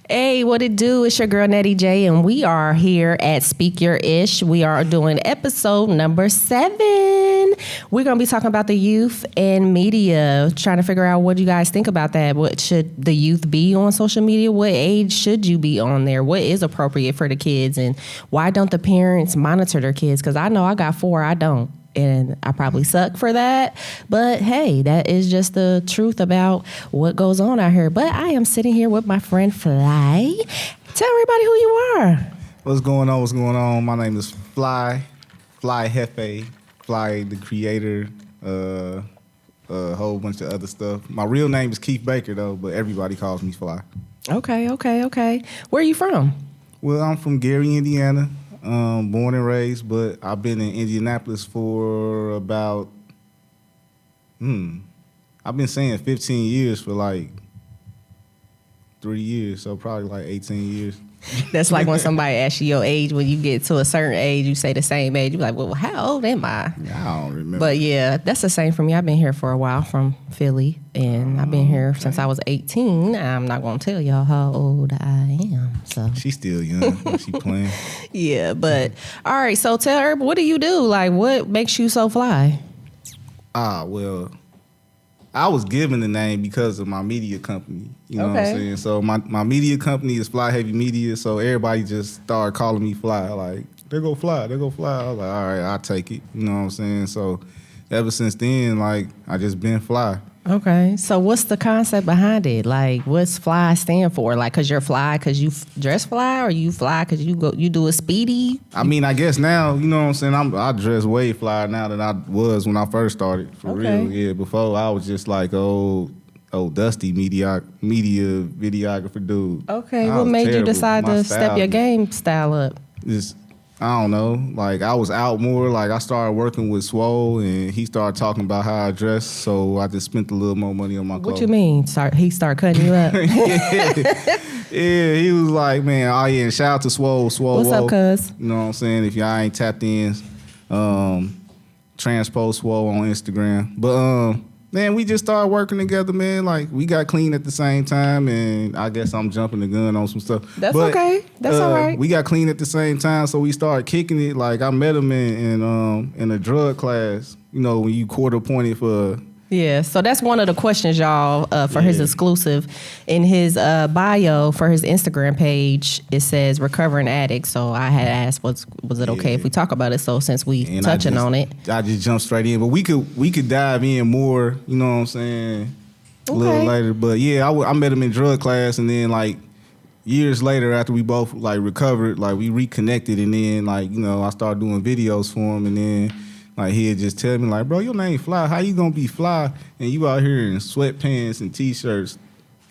Hey, what it do? It's your girl Nettie J, and we are here at Speak Your Ish. We are doing episode number 7. We're going to be talking about the youth and media, trying to figure out what you guys think about that. What should the youth be on social media? What age should you be on there? What is appropriate for the kids? And why don't the parents monitor their kids? Because I know I got 4, I don't. And I probably suck for that. But hey, that is just the truth about what goes on out here. But I am sitting here with my friend Fly. Tell everybody who you are. What's going on? What's going on? My name is Fly Hefe, Fly the creator, a whole bunch of other stuff. My real name is Keith Baker, though, but everybody calls me Fly. Okay. Where are you from? Well, I'm from Gary, Indiana. Born and raised, but I've been in Indianapolis for about, I've been saying 15 years for like 3 years, so probably like 18 years. That's like when somebody asks you your age. When you get to a certain age, you say the same age. You're like, well, how old am I? I don't remember. But yeah, that's the same for me. I've been here for a while from Philly, and I've been here since I was 18. I'm not going to tell y'all how old I am. So She's still young. She playing. Yeah, but all right. So tell her, what do you do? Like, what makes you so fly? Well, I was given the name because of my media company. You know what I'm saying? So my media company is Fly Heavy Media, so everybody just started calling me Fly. Like, they go Fly. I was like, all right, I'll take it. You know what I'm saying? So ever since then, like, I just been Fly. Okay. So what's the concept behind it? Like, what's Fly stand for? Like, because you're fly because you dress fly, or you fly because you do a speedy? I mean, I guess now, you know what I'm saying, I dress way fly now than I was when I first started, for real. Yeah, before I was just like, oh, dusty media videographer dude. Okay, what made you decide to step your game style up? Just, I don't know. Like, I was out more. Like, I started working with Swole, and he started talking about how I dress, so I just spent a little more money on my clothes. What you mean? He started cutting you up? Yeah, he was like, man, oh yeah, and shout out to Swole. What's up, cuz? You know what I'm saying? If y'all ain't tapped in, transpose Swole on Instagram. But, man, we just started working together, man. Like, we got clean at the same time, and I guess I'm jumping the gun on some stuff. That's okay. That's all right. We got clean at the same time, so we started kicking it. Like, I met him in a drug class. You know, when you quarter pointed for. Yeah, so that's one of the questions, y'all, for his exclusive. In his bio for his Instagram page, it says recovering addict. So I had asked, was it okay if we talk about it? So since we touching on it, I just jumped straight in. But we could dive in more. You know what I'm saying? A little later. But yeah, I met him in drug class, and then like years later, after we both like recovered, like we reconnected, and then like, you know, I started doing videos for him, and then. Like, he'd just tell me, like, bro, your name Fly. How you gonna be Fly and you out here in sweatpants and T-shirts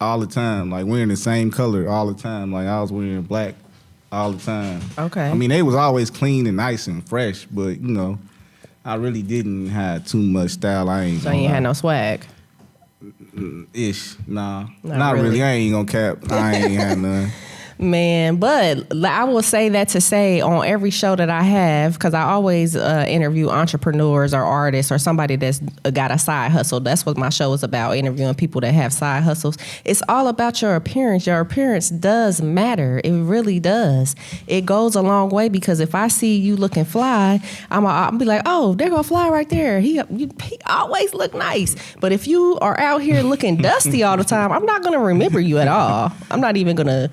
all the time, like wearing the same color all the time. Like, I was wearing black all the time. Okay. I mean, they was always clean and nice and fresh, but, you know, I really didn't have too much style. So you ain't had no swag? Ish. Nah. Not really. I ain't gonna cap. I ain't had none. Man, but I will say that to say on every show that I have, because I always interview entrepreneurs or artists or somebody that's got a side hustle. That's what my show is about, interviewing people that have side hustles. It's all about your appearance. Your appearance does matter. It really does. It goes a long way, because if I see you looking fly, I'll be like, oh, there go Fly right there. He always look nice. But if you are out here looking dusty all the time, I'm not going to remember you at all. I'm not even going to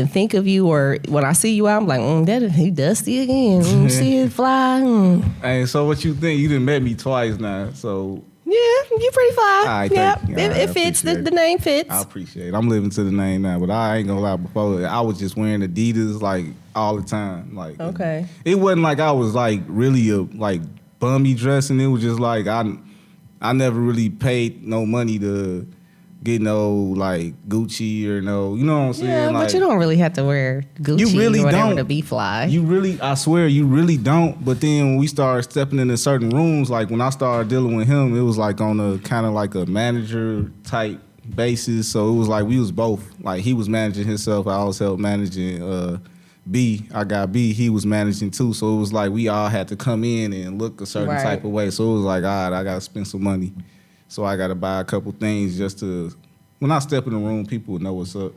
think of you, or when I see you out, I'm like, he dusty again. See it Fly. Hey, so what you think? You done met me twice now, so. Yeah, you pretty fly. All right, yeah, it fits. The name fits. I appreciate it. I'm living to the name now, but I ain't gonna lie. Before, I was just wearing Adidas like all the time. Like, okay, it wasn't like I was like really a like bummy dressing. It was just like I never really paid no money to get no like Gucci or no, you know what I'm saying? Yeah, like, but you don't really have to wear Gucci or whatever to be fly. You really, I swear, you really don't. But then when we started stepping into certain rooms, like when I started dealing with him, it was like on a kind of like a manager type basis. So it was like we was both, like he was managing himself, I was help managing B. I got B, he was managing too. So it was like we all had to come in and look a certain type of way. So it was like, all right, I got to spend some money. So I got to buy a couple things just to, when I step in the room, people would know what's up.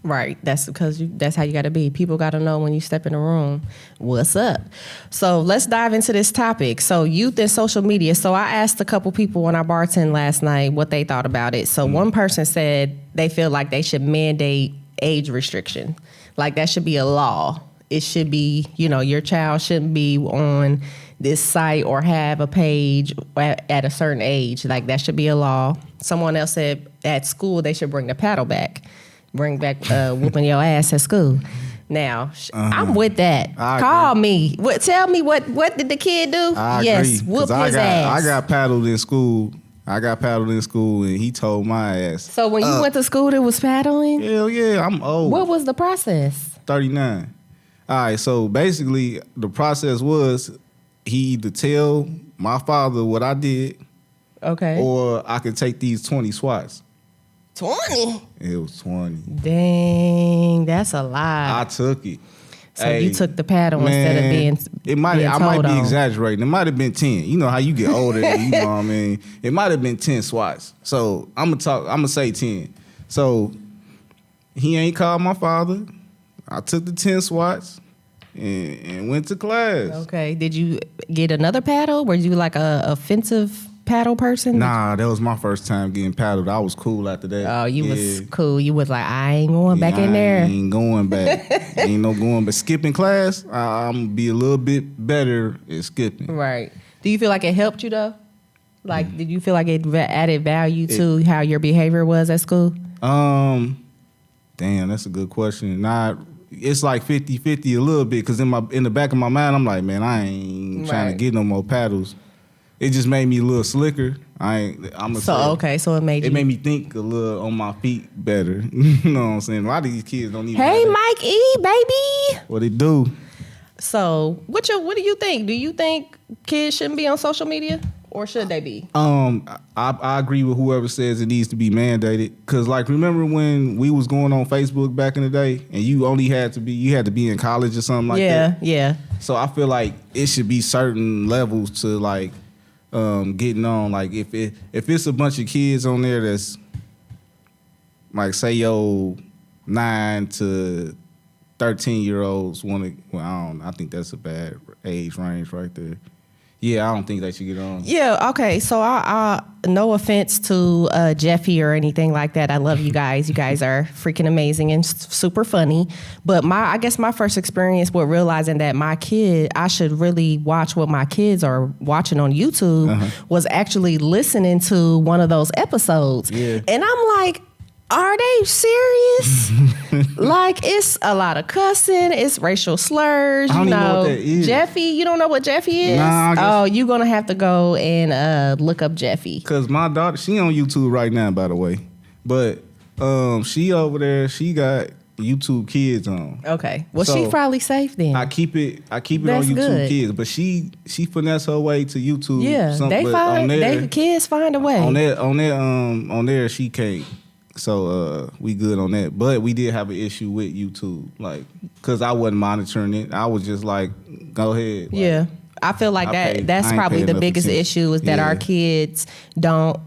Right. That's because that's how you got to be. People got to know when you step in the room, what's up. So let's dive into this topic. So youth and social media. So I asked a couple people when I bartended last night what they thought about it. So one person said they feel like they should mandate age restriction. Like that should be a law. It should be, your child shouldn't be on this site or have a page at a certain age. Like that should be a law. Someone else said at school they should bring the paddle back. Bring back whooping your ass at school. Now, I'm with that. Call me. Tell me what did the kid do? Yes, whoop his ass. I got paddled in school. And he told my ass. So when you went to school, there was paddling? Hell yeah, I'm old. What was the process? 39. All right, so basically the process was he either tell my father what I did, okay, or I could take these 20 swats. 20? It was 20. Dang, that's a lot. I took it. So you took the paddle instead of being I might be on. exaggerating. It might have been 10. You know how you get older, you know what I mean? It might have been 10 swats. So I'm gonna say 10. So he ain't called my father. I took the 10 swats and went to class. Okay. Did you get another paddle? Were you like a offensive paddle person? Nah, that was my first time getting paddled. I was cool after that. Oh, you was cool. You was like, I ain't going back in there. I ain't going back. Ain't no going back. Skipping class, I'm going to be a little bit better at skipping. Right. Do you feel like it helped you, though? Like, did you feel like it added value to how your behavior was at school? Damn, that's a good question. It's like 50-50 a little bit, because in the back of my mind, I'm like, man, I ain't trying to get no more paddles. It just made me a little slicker. So it made me think a little on my feet better. You know what I'm saying? A lot of these kids don't even. Hey, Mike E, baby. What they do? So what do you think? Do you think kids shouldn't be on social media, or should they be? I agree with whoever says it needs to be mandated. Cause like, remember when we was going on Facebook back in the day, and you had to be in college or something like that. Yeah. So I feel like it should be certain levels to like. Getting on, like if it's a bunch of kids on there that's like, say 9 to 13-year-olds I think that's a bad age range right there. Yeah, I don't think they should get on. Yeah, okay. So I no offense to Jeffy or anything like that. I love you guys. You guys are freaking amazing and super funny. But I guess my first experience with realizing that I should really watch what my kids are watching on YouTube was actually listening to one of those episodes. Yeah. And I'm like, are they serious? Like, it's a lot of cussing. It's racial slurs. I don't even know what that is. Jeffy, you don't know what Jeffy is? Nah, you're going to have to go and look up Jeffy. Because my daughter, she on YouTube right now, by the way. But she over there, she got YouTube Kids on. Okay. Well, she's probably safe then. I keep it on YouTube good. Kids. But she finesse her way to YouTube. Yeah, kids find a way. On there, she can't. So we good on that, but we did have an issue with YouTube, like, cause I wasn't monitoring it. I was just like, go ahead. Yeah, I feel like that's probably the biggest issue is that our kids don't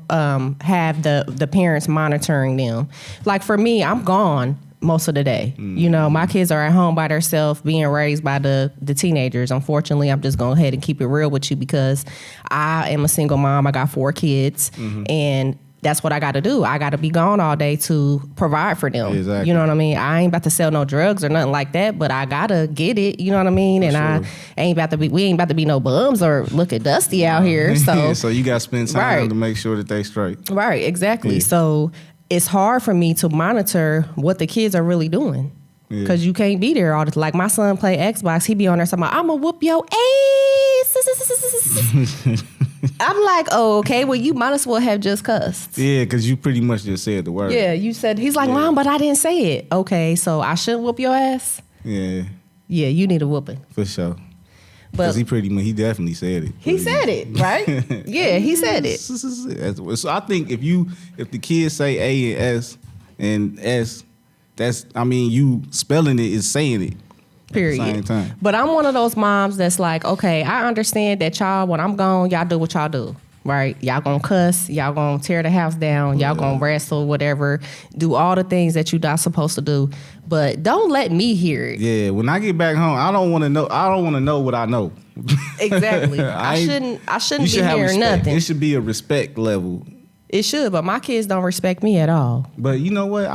have the parents monitoring them. Like for me, I'm gone most of the day. You know, my kids are at home by themselves, being raised by the teenagers. Unfortunately, I'm just going to go ahead and keep it real with you because I am a single mom. I got 4 kids, and that's what I got to do. I got to be gone all day to provide for them. Exactly. You know what I mean? I ain't about to sell no drugs or nothing like that, but I got to get it. You know what I mean? And we ain't about to be no bums or look at Dusty out here. So so you got to spend time to make sure that they straight. Right, exactly. So it's hard for me to monitor what the kids are really doing. Because you can't be there all the time. Like my son play Xbox, he be on there saying, I'm going to whoop your ass. I'm like, oh, okay, well, you might as well have just cussed. Yeah, because you pretty much just said the word. Yeah, you said, he's like, Mom, but I didn't say it. Okay, so I shouldn't whoop your ass? Yeah. Yeah, you need a whooping. For sure. Because he definitely said it. He said it, right? Yeah, he said it. So I think if the kids say A and S, you spelling it is saying it. Period. At the same time. But I'm one of those moms that's like, okay, I understand that y'all, when I'm gone, y'all do what y'all do. Right. Y'all gonna cuss. Y'all gonna tear the house down. Y'all gonna wrestle, whatever. Do all the things that you're not supposed to do. But don't let me hear it. Yeah. When I get back home, I don't want to know. I don't want to know what I know. Exactly. I shouldn't be hearing respect. nothing. It should be a respect level. It should, but my kids don't respect me at all. But you know what?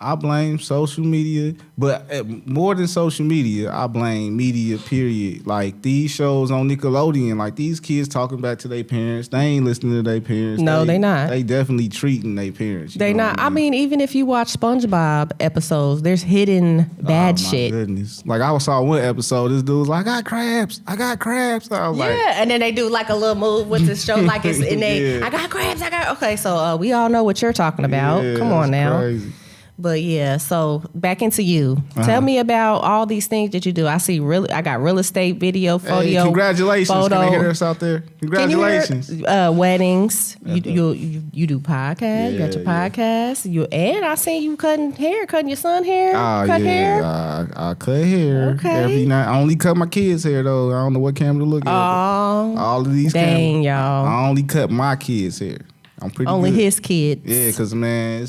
I blame social media, but more than social media, I blame media, period. Like these shows on Nickelodeon, like these kids talking back to their parents. They ain't listening to their parents. No, they not. They definitely treating their parents. They not. I mean, even if you watch SpongeBob episodes, there's hidden bad shit. Goodness. Like I saw one episode, this dude was like, I got crabs. I was like, and then they do like a little move with the show, like it's in they, Yeah. I got crabs, okay, so we all know what you're talking about. Yeah, Come on that's now. crazy. But yeah, so back into you. Tell me about all these things that you do. I see I got real estate, video, photo. Hey, congratulations. Photo. Can they hear us out there? Congratulations. Can you hear, weddings. You do podcasts. You got your podcast. And I seen you cutting your son hair. Cut hair. I cut hair. Okay. Every night. I only cut my kids' hair though. I don't know what camera to look at. Oh, All of these dang, cameras. y'all. I only cut my kids' hair. I'm pretty Only good. his kids. Yeah, because man,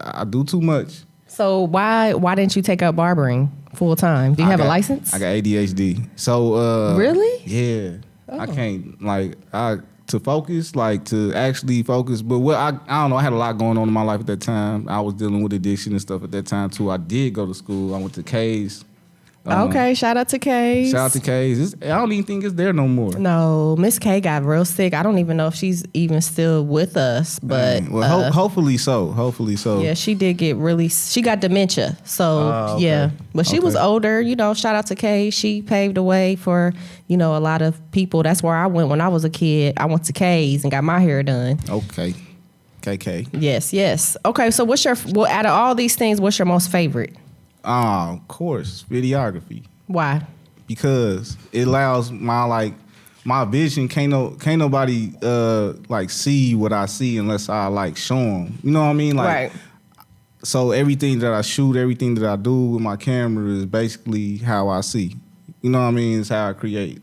I do too much. So why didn't you take up barbering full time? Do you have a license? I got ADHD. So Really? Yeah. I can't to focus, like to actually focus. But I don't know. I had a lot going on in my life at that time. I was dealing with addiction and stuff at that time too. I did go to school. I went to K's. Okay, shout out to K's. Shout out to K's. I don't even think it's there no more. No, Miss K got real sick. I don't even know if she's even still with us, but hopefully so. Hopefully so. yeah, she did get she got dementia. So okay. yeah, but she was older. Shout out to Kay. She paved the way for a lot of people. That's where I went when I was a kid. I went to K's and got my hair done. Okay, KK. Yes. Okay, so out of all these things, what's your most favorite? Of course, videography. Why? Because it allows my vision. Can't nobody see what I see unless I show them. You know what I mean? Right. So everything that I shoot, everything that I do with my camera is basically how I see. You know what I mean? It's how I create.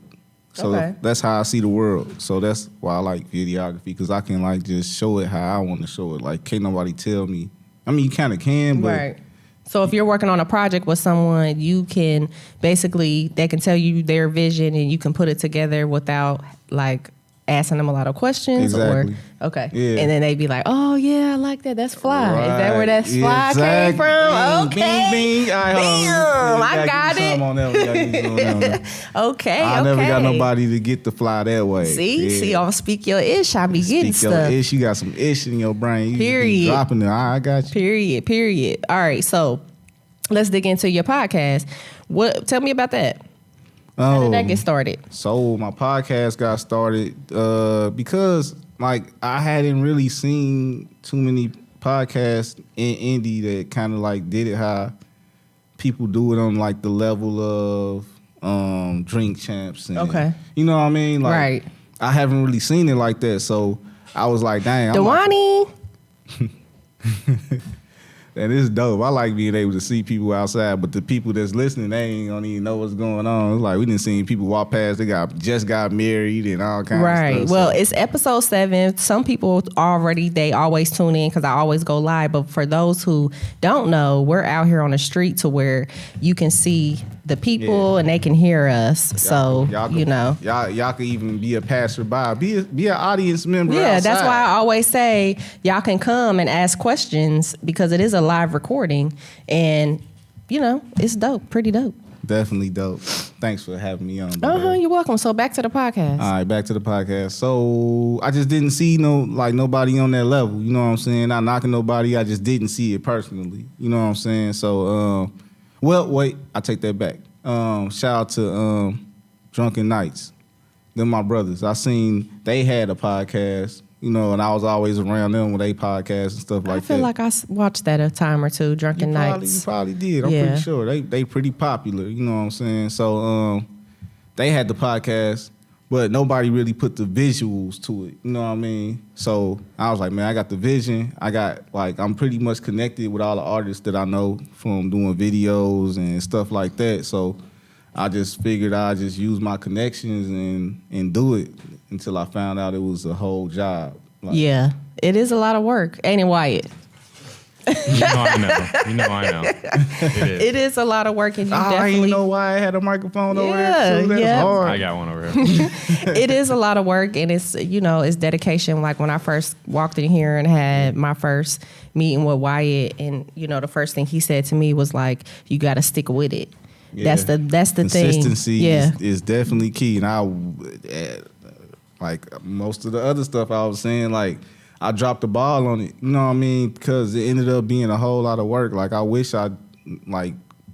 So that's how I see the world. So that's why I like videography, because I can just show it how I want to show it. Can't nobody tell me. I mean, you kind of can, but. Right. So if you're working on a project with someone, you can they can tell you their vision and you can put it together without asking them a lot of questions. Exactly. Okay. Yeah. And then they'd be like, oh yeah, I like that. That's fly. Right. Is that where that fly came from? Bing, Okay. bing, bing. Damn, I got it. Okay. I never got nobody to get the fly that way. See, I'll speak your ish. I be getting Speak stuff. your ish. You got some ish in your brain. You Period. Be dropping it. I got you. Period. All right. So let's dig into your podcast. Tell me about that. How did that get started? So my podcast got started because I hadn't really seen too many podcasts in indie that kind of did it how people do it on the level of Drink Champs. And, Okay. You know what I mean? Right. I haven't really seen it like that, so I was like, dang. Dewani. And it's dope. I like being able to see people outside, but the people that's listening, they don't even know what's going on. It's we didn't see people walk past. They just got married and all kinds of stuff. Well, it's episode 7. Some people they always tune in because I always go live. But for those who don't know, we're out here on the street to where you can see the people and they can hear us. Y'all could even be a passerby, be an audience member. Yeah, outside. That's why I always say y'all can come and ask questions because it is a live recording, and it's dope, pretty dope. Definitely dope. Thanks for having me on. You're welcome. So back to the podcast. All right, back to the podcast. So I just didn't see nobody on that level. You know what I'm saying? Not knocking nobody. I just didn't see it personally. You know what I'm saying? So wait, I take that back. Shout out to Drunken Knights. Them my brothers. I seen they had a podcast. And I was always around them with they podcasts and stuff like that. I feel like I watched that a time or two, Drunken Nights. You probably did. I'm pretty sure. They pretty popular, you know what I'm saying? So they had the podcast, but nobody really put the visuals to it, you know what I mean? So I was like, man, I got the vision. I'm pretty much connected with all the artists that I know from doing videos and stuff like that. So I just figured I'd just use my connections and do it until I found out it was a whole job. Like, yeah, it is a lot of work, ain't it, Wyatt? You know I know. It is a lot of work, and you I definitely didn't know why I had a microphone over there too. That's hard. I got one over here. it is a lot of work, and it's it's dedication. Like when I first walked in here and had my first meeting with Wyatt, and the first thing he said to me was like, "You got to stick with it." Yeah. That's the thing. Consistency is definitely key, and like most of the other stuff I was saying, like I dropped the ball on it. You know what I mean? Because it ended up being a whole lot of work. Like I wish I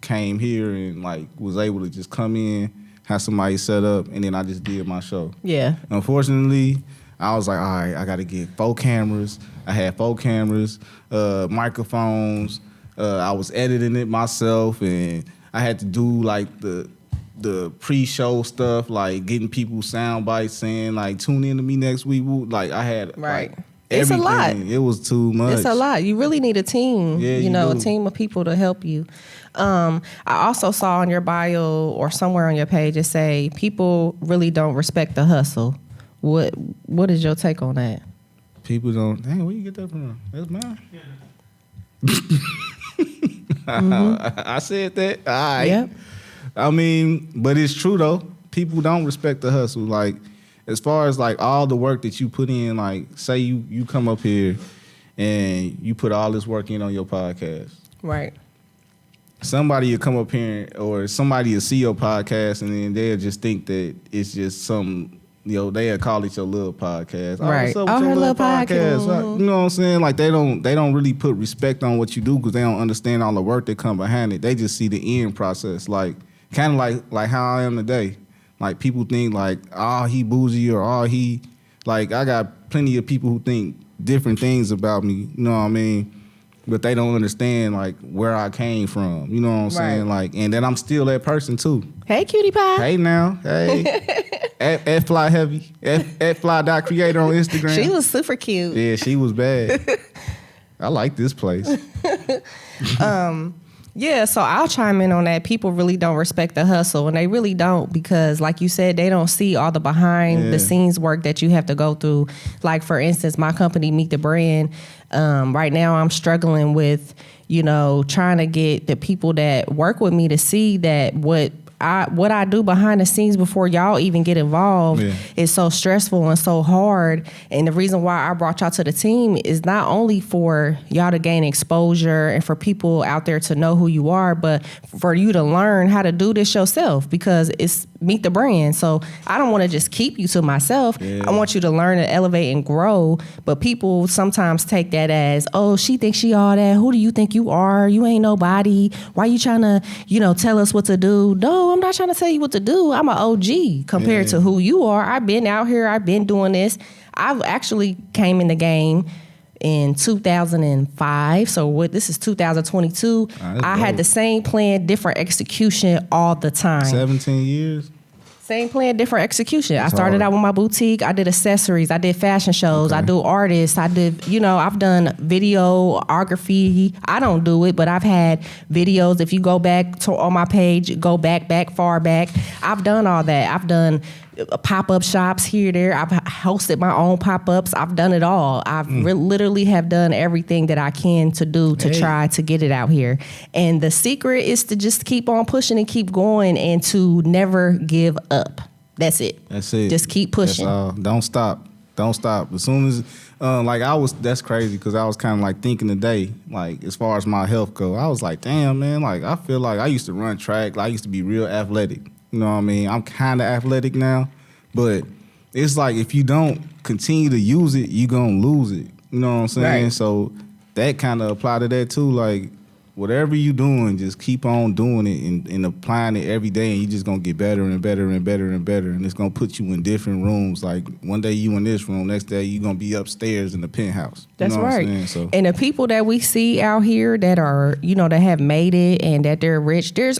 came here and was able to just come in, have somebody set up, and then I just did my show. Yeah. Unfortunately, I was like, all right, I got to get 4 cameras. I had 4 cameras, microphones. I was editing it myself, and I had to do the pre-show stuff, like getting people sound bites saying tune in to me next week. I had right. It's a lot. It was too much. It's a lot. You really need a team. Yeah, a team of people to help you. I also saw on your bio or somewhere on your page it say people really don't respect the hustle. What is your take on that? People don't. Dang, where you get that from? That's mine. Mm-hmm. I said that. All right. Yep. I mean, but it's true though. People don't respect the hustle. Like, as far as all the work that you put in, say you come up here and you put all this work in on your podcast. Right. Somebody will come up here or somebody will see your podcast and then they'll just think that it's just some, they'll call it your little podcast. Right. Oh, what's up with your little podcast? Mm-hmm. You know what I'm saying? They don't really put respect on what you do because they don't understand all the work that come behind it. They just see the end process. Kind of like how I am today. People think he bougie or he, I got plenty of people who think different things about me, you know what I mean? But they don't understand where I came from, you know what I'm saying? And then I'm still that person too. Hey, cutie pie. Hey now, hey. at Fly Heavy, at Fly.Creator on Instagram. She was super cute. Yeah, she was bad. I like this place. Yeah, so I'll chime in on that. People really don't respect the hustle, and they really don't because, like you said, they don't see all the behind-the-scenes work that you have to go through. Like, for instance, my company, Meet the Brand, right now I'm struggling with, trying to get the people that work with me to see that what I do behind the scenes before y'all even get involved is so stressful and so hard. And the reason why I brought y'all to the team is not only for y'all to gain exposure and for people out there to know who you are, but for you to learn how to do this yourself because it's Meet the Brand. So I don't want to just keep you to myself. Yeah. I want you to learn and elevate and grow. But people sometimes take that as, oh, she thinks she all that. Who do you think you are? You ain't nobody. Why you trying to, tell us what to do? No, I'm not trying to tell you what to do. I'm an OG compared to who you are. I've been out here. I've been doing this. I've actually came in the game in 2005. So this is 2022. I had the same plan, different execution all the time. 17 years? Same plan, different execution. I started out with my boutique. I did accessories. I did fashion shows. Okay. I do artists. I did, I've done videography. I don't do it, but I've had videos. If you go back on my page, go far back. I've done all that. I've done pop-up shops here, there. I've hosted my own pop-ups. I've done it all. I've literally have done everything that I can to do to try to get it out here. And the secret is to just keep on pushing and keep going and to never give up. That's it. Just keep pushing. That's all. Don't stop. As soon as, that's crazy because I was kind of thinking today, as far as my health go, I was like, damn, man, I feel like I used to run track. I used to be real athletic. You know what I mean? I'm kind of athletic now, but it's if you don't continue to use it, you're going to lose it. You know what I'm saying? Right. So that kind of apply to that too. Whatever you doing, just keep on doing it and applying it every day, and you're just going to get better and better and better and better, and it's going to put you in different rooms. One day you in this room, next day you're going to be upstairs in the penthouse. That's right. So. And the people that we see out here that are, that have made it and that they're rich, it's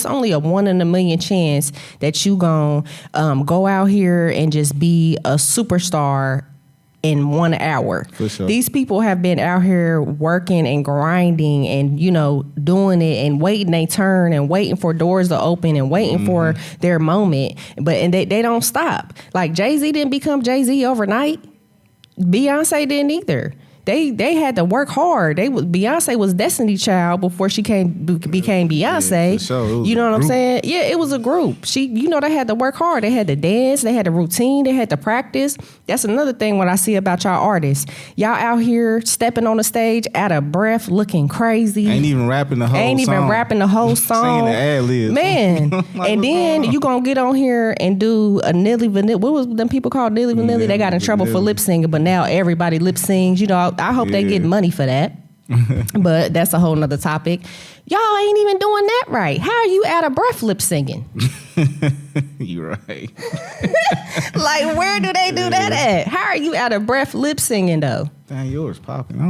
only a 1 in a million chance that you going to go out here and just be a superstar in 1 hour. For sure. These people have been out here working and grinding and, doing it and waiting their turn and waiting for doors to open and waiting for their moment. And they don't stop. Like Jay-Z didn't become Jay-Z overnight. Beyonce didn't either. They had to work hard. Beyonce was Destiny Child before she became Beyonce. Yeah, for sure. You know what I'm saying? Yeah, it was a group. They had to work hard. They had to dance. They had a routine. They had to practice. That's another thing what I see about y'all artists. Y'all out here stepping on the stage out of breath, looking crazy. Ain't even rapping the whole song. Singing the ad-libs. Man. Like, and then you gonna get on here and do a Nilly Vanilli. What was them people called Nilly Vanilli? They got in trouble for lip singing, but now everybody lip sings. I hope they get money for that. But that's a whole nother topic. Y'all ain't even doing that right. How are you out of breath lip singing? You right. Like, where do they do that at? How are you out of breath lip singing though? Dang, yours popping.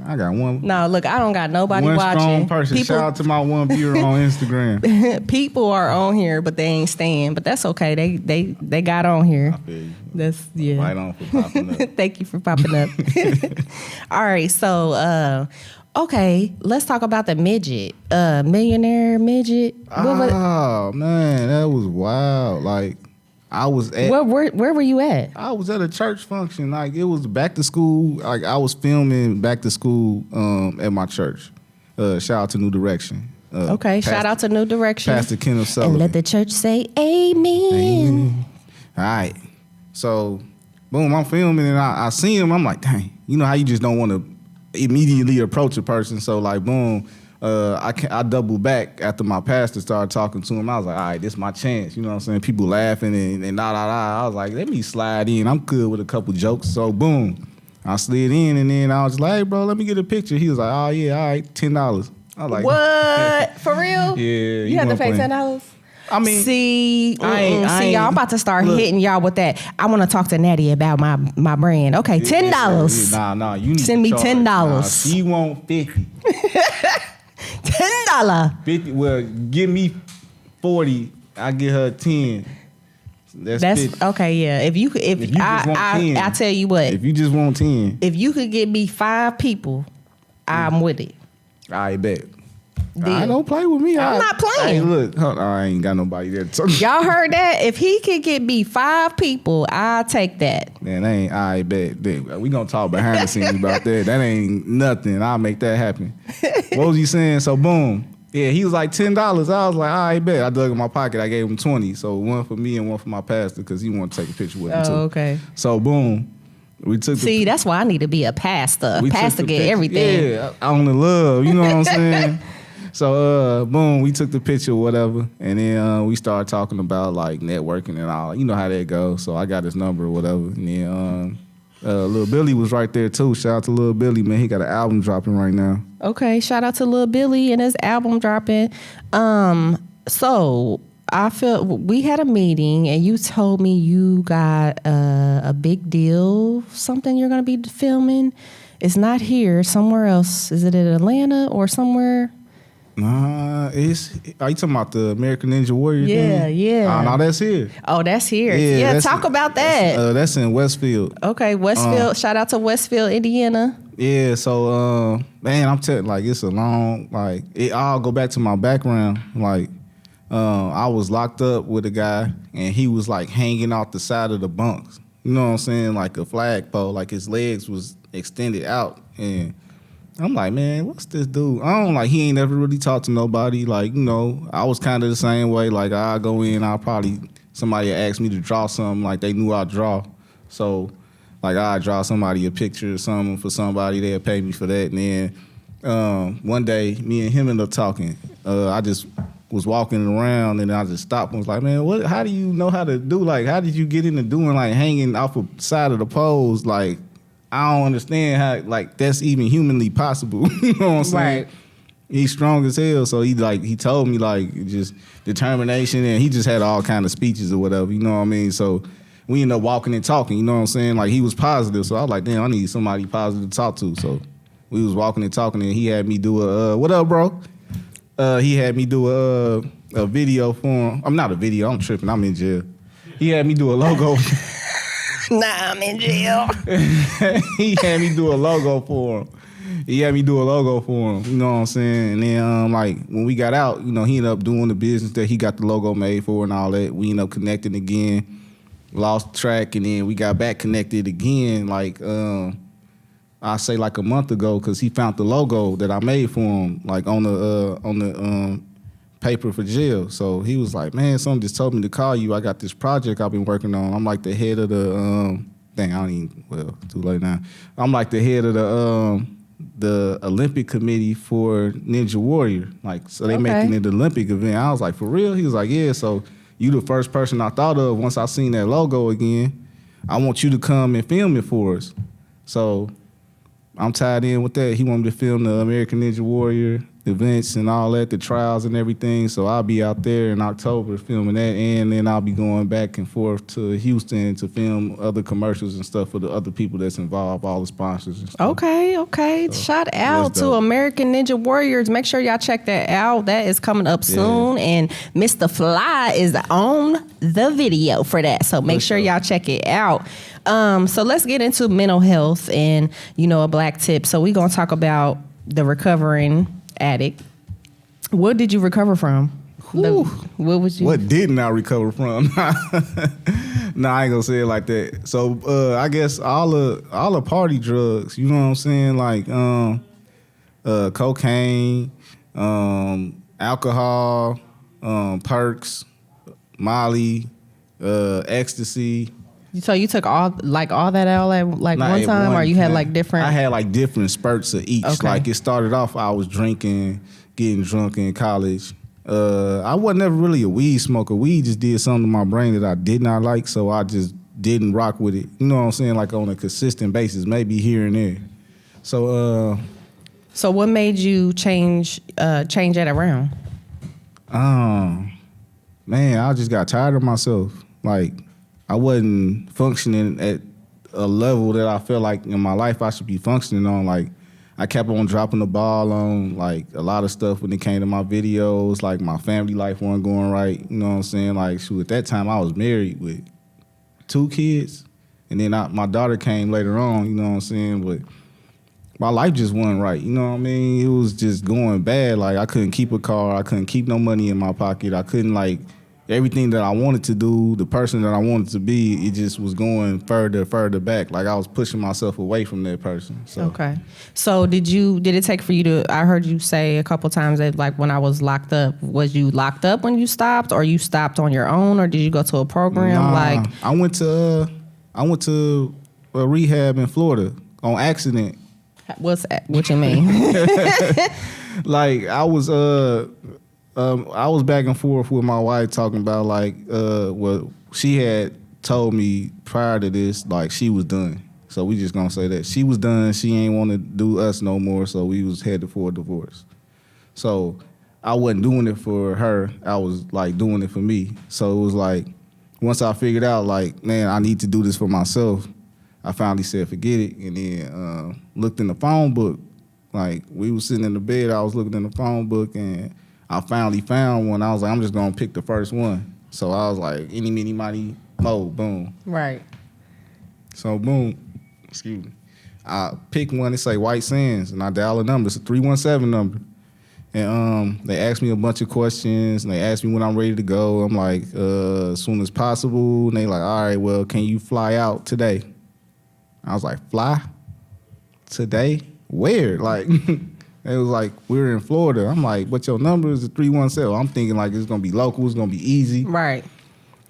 I got one. No, look, I don't got nobody one watching. Strong person. Shout out to my one viewer on Instagram. People are on here, but they ain't staying. But that's okay. They got on here. I feel you. That's Right on for popping up. Thank you for popping up. All right, so okay, let's talk about the midget, millionaire midget. Oh man, that was wild. Like I was at where were you at? I was at a church function. Like it was back to school. Like I was filming back to school at my church. Shout out to New Direction. Okay, shout out to New Direction. Pastor Kenneth Sullivan. And let the church say amen. All right. So, boom, I'm filming and I see him. I'm like, dang, you know how you just don't want to immediately approach a person. So, like, boom, I double back after my pastor started talking to him. I was like, all right, this is my chance. You know what I'm saying? People laughing and da. I was like, let me slide in. I'm good with a couple jokes. So, boom, I slid in and then I was like, hey, bro, let me get a picture. He was like, oh, yeah, all right, $10. I was like, what? For real? Yeah. You had to pay $10? I mean, see, y'all, I'm about to start hitting y'all with that. I want to talk to Natty about my brand. Okay, $10. Nah, you need send me $10. Nah, she want 50. $10. 50. Well, give me 40. I get her 10. That's 50. Okay. Yeah. If you just want 10, I tell you what. If you just want 10, if you could get me 5 people, I'm with it. I bet. Deal. I don't play with me. I'm not playing. Hey, look, I ain't got nobody there. Y'all heard that? If he could get me 5 people, I'll take that. Man, that ain't. I bet. We gonna talk behind the scenes about that. That ain't nothing. I'll make that happen. What was he saying? So boom. Yeah, he was like $10. I was like, I bet. I dug in my pocket. I gave him 20. So one for me and one for my pastor because he wanted to take a picture with me too. Okay. So boom. We took. See, that's why I need to be a pastor. Pastor get everything. Yeah, on the love. You know what I'm saying? So, boom, we took the picture, whatever, and then we started talking about like networking and all. You know how that goes. So I got his number or whatever, and then Lil Billy was right there too. Shout out to Lil Billy, man. He got an album dropping right now. Okay, shout out to Lil Billy and his album dropping. So I feel we had a meeting, and you told me you got a big deal, something you're gonna be filming. It's not here, somewhere else. Is it in Atlanta or somewhere? Are you talking about the American Ninja Warrior thing? Yeah. No, that's here. Oh, that's here. Yeah, talk about that. That's in Westfield. Okay, Westfield. Shout out to Westfield, Indiana. Yeah, so, man, I'm telling like, it's a long, like, it all go back to my background. Like, I was locked up with a guy, and he was, like, hanging off the side of the bunks. You know what I'm saying? Like a flagpole. Like, his legs was extended out, and I'm like, man, what's this dude? He ain't never really talked to nobody. Like, you know, I was kind of the same way. Like, I go in, somebody ask me to draw something, like they knew I'd draw. So, like, I draw somebody a picture or something for somebody, they'll pay me for that. And then one day, me and him ended up talking. I just was walking around and I just stopped and was like, man, how do you know how to do? Like, how did you get into doing, like, hanging off the side of the poles? Like, I don't understand how, like, that's even humanly possible. You know what I'm saying? Right. He's strong as hell, so he told me, like, just determination, and he just had all kind of speeches or whatever, you know what I mean? So we ended up walking and talking, you know what I'm saying? Like, he was positive, so I was like, damn, I need somebody positive to talk to. So we was walking and talking, and he had me do what up, bro? He had me do a video for him. I'm not a video, I'm tripping, I'm in jail. He had me do a logo. Nah, I'm in jail. He had me do a logo for him. You know what I'm saying? And then, like, when we got out, he ended up doing the business that he got the logo made for and all that. We ended up connecting again, lost track, and then we got back connected again, like, I say like a month ago, because he found the logo that I made for him, like, on the paper for jail. So he was like, man, someone just told me to call you. I got this project I've been working on. I'm like the head of the, too late now. I'm like the head of the Olympic committee for Ninja Warrior. Like, so they making it an Olympic event. I was like, for real? He was like, yeah. So you the first person I thought of once I seen that logo again. I want you to come and film it for us. So I'm tied in with that. He wanted me to film the American Ninja Warrior events and all that, the trials and everything. So I'll be out there in October filming that, and then I'll be going back and forth to Houston to film other commercials and stuff for the other people that's involved, all the sponsors and stuff. Okay. So, shout out to American Ninja Warriors. Make sure y'all check that out. That is coming up soon, and Mr. Fly is on the video for that. So make sure y'all check it out. So let's get into mental health and, a black tip. So we're going to talk about the recovering addict. What did you recover from? What was you? What didn't I recover from? Nah, I ain't gonna say it like that. So I guess all the party drugs, you know what I'm saying? Like cocaine, alcohol, perks, Molly, ecstasy. So you took all that all at like one time, or you had like different? I had like different spurts of each. Okay. Like it started off, I was drinking, getting drunk in college. I wasn't never really a weed smoker. Weed just did something to my brain that I did not like, so I just didn't rock with it. You know what I'm saying? Like on a consistent basis, maybe here and there. So. So what made you change that around? Man, I just got tired of myself. Like, I wasn't functioning at a level that I felt like in my life I should be functioning on. Like, I kept on dropping the ball on, like, a lot of stuff when it came to my videos. Like, my family life wasn't going right. You know what I'm saying? Like, shoot, at that time, I was married with 2 kids. And then my daughter came later on, you know what I'm saying? But my life just wasn't right. You know what I mean? It was just going bad. Like, I couldn't keep a car. I couldn't keep no money in my pocket. I couldn't, like, everything that I wanted to do, the person that I wanted to be, it just was going further back. Like, I was pushing myself away from that person. So. Okay. So did it take for you to, I heard you say a couple times that, like, when I was locked up, was you locked up when you stopped, or you stopped on your own, or did you go to a program? Nah, like, I went to a rehab in Florida on accident. what you mean? Like, I was back and forth with my wife talking about, like, what she had told me prior to this, like, she was done. So we just gonna say that. She was done. She ain't want to do us no more, so we was headed for a divorce. So I wasn't doing it for her. I was, like, doing it for me. So it was like, once I figured out, like, man, I need to do this for myself, I finally said, forget it, and then looked in the phone book. Like, we was sitting in the bed, I was looking in the phone book, and I finally found one. I was like, I'm just going to pick the first one. So I was like, any, mini, mighty, mo, boom. Right. So, boom. Excuse me. I picked one, it say White Sands, and I dial a number. It's a 317 number. And they asked me a bunch of questions, and they asked me when I'm ready to go. I'm like, as soon as possible. And they like, all right, well, can you fly out today? I was like, fly? Today? Where? Like, it was like, we're in Florida. I'm like, but your number is a 317. I'm thinking like it's going to be local. It's going to be easy. Right.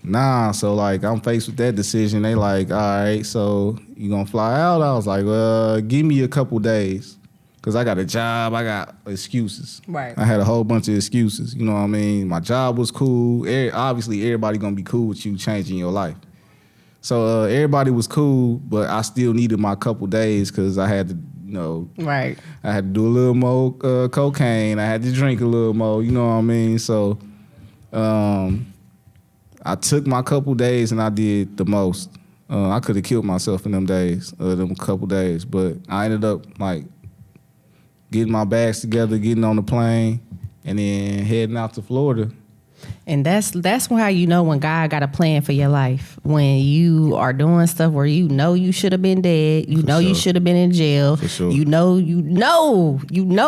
Nah, so like I'm faced with that decision. They like, all right, so you going to fly out? I was like, well, give me a couple days because I got a job. I got excuses. Right. I had a whole bunch of excuses. You know what I mean? My job was cool. Obviously, everybody going to be cool with you changing your life. So everybody was cool, but I still needed my couple days because I had to, right. I had to do a little more cocaine. I had to drink a little more, you know what I mean? So I took my couple days and I did the most. I could have killed myself in them days, them couple days, but I ended up like getting my bags together, getting on the plane, and then heading out to Florida. And that's how you know when God got a plan for your life. When you are doing stuff where you know you should have been dead, you know you should have been in jail, you know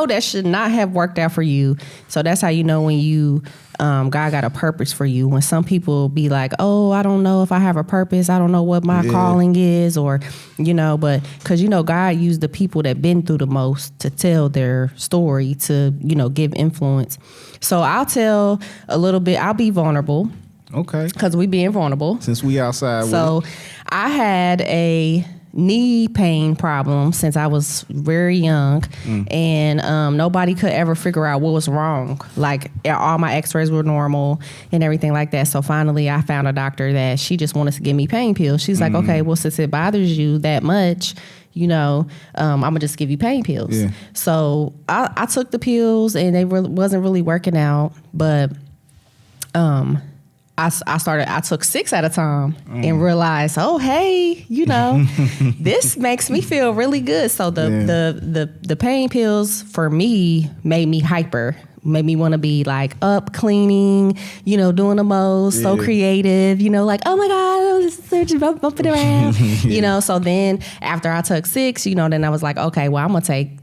that should not have worked out for you. So that's how you know when you God got a purpose for you. When some people be like, oh, I don't know if I have a purpose, I don't know what my calling is, or but because God used the people that been through the most to tell their story, to give influence. So I'll tell a little bit. I'll be vulnerable. Okay. Because we being vulnerable. Since we outside. So I had a knee pain problem since I was very young, and nobody could ever figure out what was wrong. Like all my x-rays were normal and everything like that. So finally I found a doctor that she just wanted to give me pain pills. She's like, okay, well, since it bothers you that much, I'm gonna just give you pain pills. Yeah. So I took the pills and they wasn't really working out, but I took 6 at a time and realized, oh, hey, this makes me feel really good. So the pain pills for me made me hyper, made me want to be like up, cleaning, doing the most, so creative, like, oh my God, this is surgery, bumping around, So then after I took 6, then I was like, okay, well, I'm going to take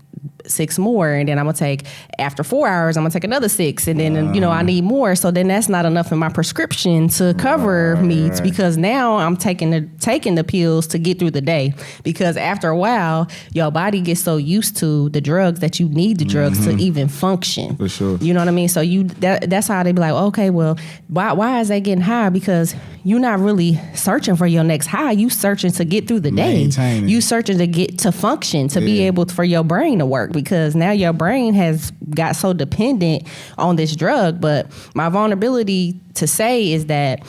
6 more, and then I'm gonna take, after 4 hours, I'm gonna take another 6, and then I need more. So then that's not enough in my prescription to cover me, because now I'm taking the pills to get through the day, because after a while your body gets so used to the drugs that you need the drugs to even function. For sure. You know what I mean? So that's how they be like, okay, well, why is that getting high? Because you're not really searching for your next high. You searching to get through the day. You searching to get to function, to be able for your brain to work, because now your brain has got so dependent on this drug. But my vulnerability to say is that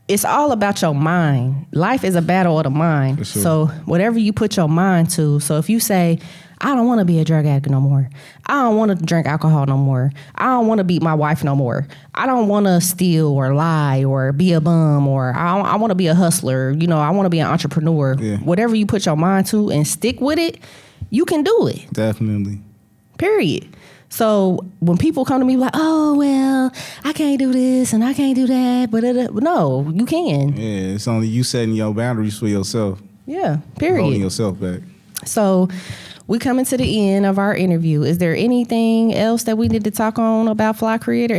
it's all about your mind. Life is a battle of the mind. Sure. So whatever you put your mind to. So if you say, I don't want to be a drug addict no more. I don't want to drink alcohol no more. I don't want to beat my wife no more. I don't want to steal or lie or be a bum, or I want to be a hustler. I want to be an entrepreneur. Yeah. Whatever you put your mind to and stick with it, you can do it. Definitely. Period. So when people come to me like, oh, well, I can't do this and I can't do that, but no, you can. Yeah, it's only you setting your boundaries for yourself. Yeah, period. Holding yourself back. So we coming to the end of our interview. Is there anything else that we need to talk on about Fly Creator?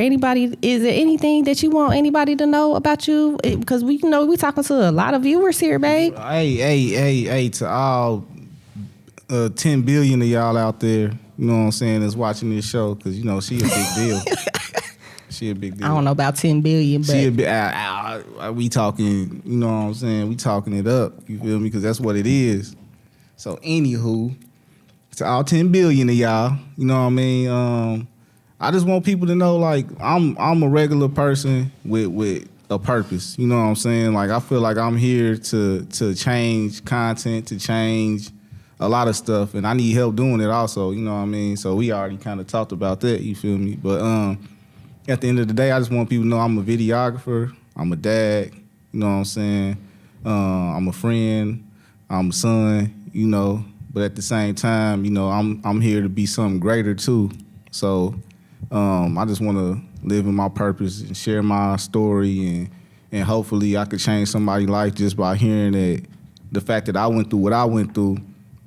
Is there anything that you want anybody to know about you? Because we talking to a lot of viewers here, babe. Hey, to all 10 billion of y'all out there, you know what I'm saying, that's watching this show, because she a big deal. She a big deal. I don't know about 10 billion, but she a big. We talking, you know what I'm saying, we talking it up. You feel me? Because that's what it is. So anywho, to all 10 billion of y'all, you know what I mean. I just want people to know, like, I'm a regular person with a purpose. You know what I'm saying? Like, I feel like I'm here to change content, to change a lot of stuff, and I need help doing it also, you know what I mean? So we already kind of talked about that, you feel me? But at the end of the day, I just want people to know I'm a videographer, I'm a dad, you know what I'm saying? I'm a friend, I'm a son, but at the same time, I'm here to be something greater too. So I just want to live in my purpose and share my story, and hopefully I could change somebody's life just by hearing that the fact that I went through what I went through,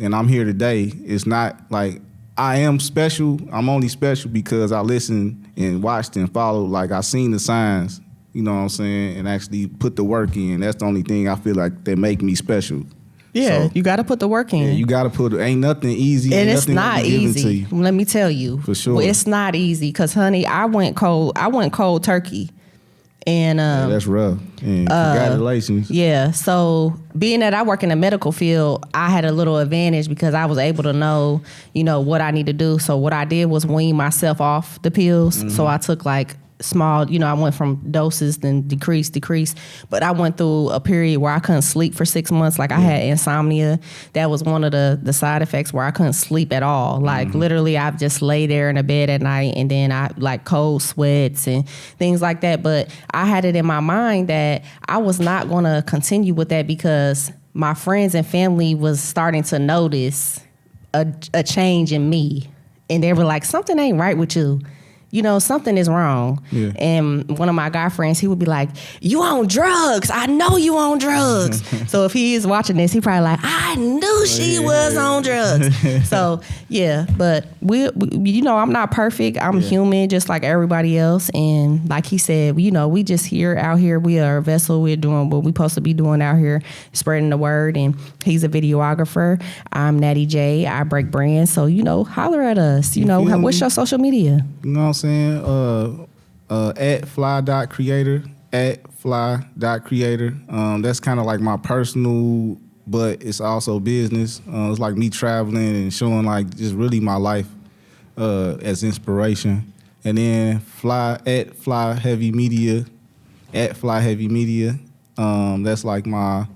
and I'm here today. It's not like I am special. I'm only special because I listened and watched and followed. Like, I seen the signs, you know what I'm saying, and actually put the work in. That's the only thing I feel like that make me special. Yeah, so, you got to put the work in. Yeah, you got to put. Ain't nothing easy. And it's not easy. Let me tell you. For sure. It's not easy because, honey, I went cold turkey. And yeah, that's rough. And congratulations. Yeah. So being that I work in the medical field, I had a little advantage because I was able to know, what I need to do. So what I did was wean myself off the pills. Mm-hmm. So I took like small, I went from doses, then decrease. But I went through a period where I couldn't sleep for 6 months. Like, I had insomnia. That was one of the side effects, where I couldn't sleep at all. Like, literally, I just lay there in the bed at night, and then I like cold sweats and things like that. But I had it in my mind that I was not going to continue with that, because my friends and family was starting to notice a change in me. And they were like, something ain't right with you. something is wrong. Yeah. And one of my guy friends, he would be like, you on drugs. I know you on drugs. So if he is watching this, he probably like, I knew she was on drugs. So yeah, but we I'm not perfect. I'm human just like everybody else. And like he said, we just out here. We are a vessel. We're doing what we're supposed to be doing out here, spreading the word. And he's a videographer. I'm Natty J. I break brands. So, holler at us. What's your social media? You know what I'm saying? At fly.creator, at fly.creator. That's kind of like my personal, but it's also business. It's like me traveling and showing like just really my life as inspiration. And then at Fly Heavy Media, at Fly Heavy Media. That's like my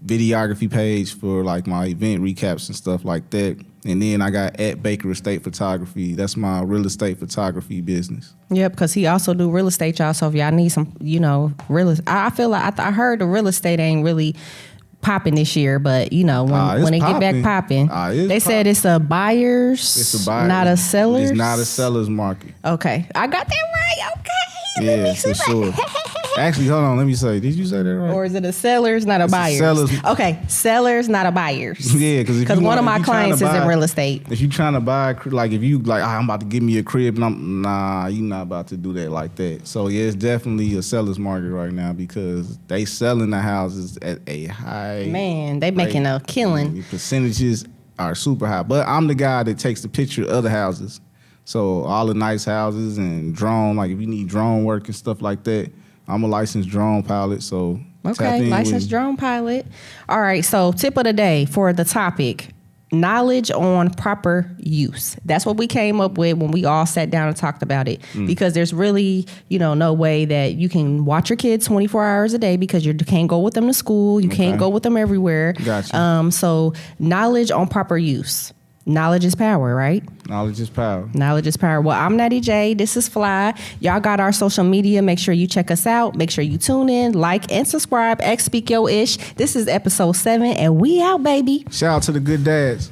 videography page for like my event recaps and stuff like that. And then I got at Baker Estate Photography. That's my real estate photography business. Yep, because he also do real estate, y'all. So if y'all need some, real estate, I feel like I heard the real estate ain't really popping this year, but when they get back popping, they said it's a buyer's, not a seller's. It's not a seller's market. Okay, I got that right. Okay, yeah, for sure. Actually, hold on. Let me say. Did you say that right? Or is it a seller's, not a buyer's? Okay, seller's, not a buyer's. Yeah, because one of my clients is in real estate. If you're trying to buy, like, if you like, I'm about to give me a crib, and you're not about to do that like that. So yeah, it's definitely a seller's market right now because they selling the houses at a high. Man, they making a killing. The percentages are super high, but I'm the guy that takes the picture of the houses. So all the nice houses and drone, like if you need drone work and stuff like that. I'm a licensed drone pilot, so okay, licensed drone pilot. All right, so tip of the day for the topic: knowledge on proper use. That's what we came up with when we all sat down and talked about it. Because there's really, no way that you can watch your kids 24 hours a day because you can't go with them to school, you can't go with them everywhere. Gotcha. So knowledge on proper use. Knowledge is power, right? Knowledge is power. Knowledge is power. Well, I'm Natty J. This is Fly. Y'all got our social media. Make sure you check us out. Make sure you tune in, like, and subscribe. X Speak Yo Ish. This is episode 7, and we out, baby. Shout out to the good dads.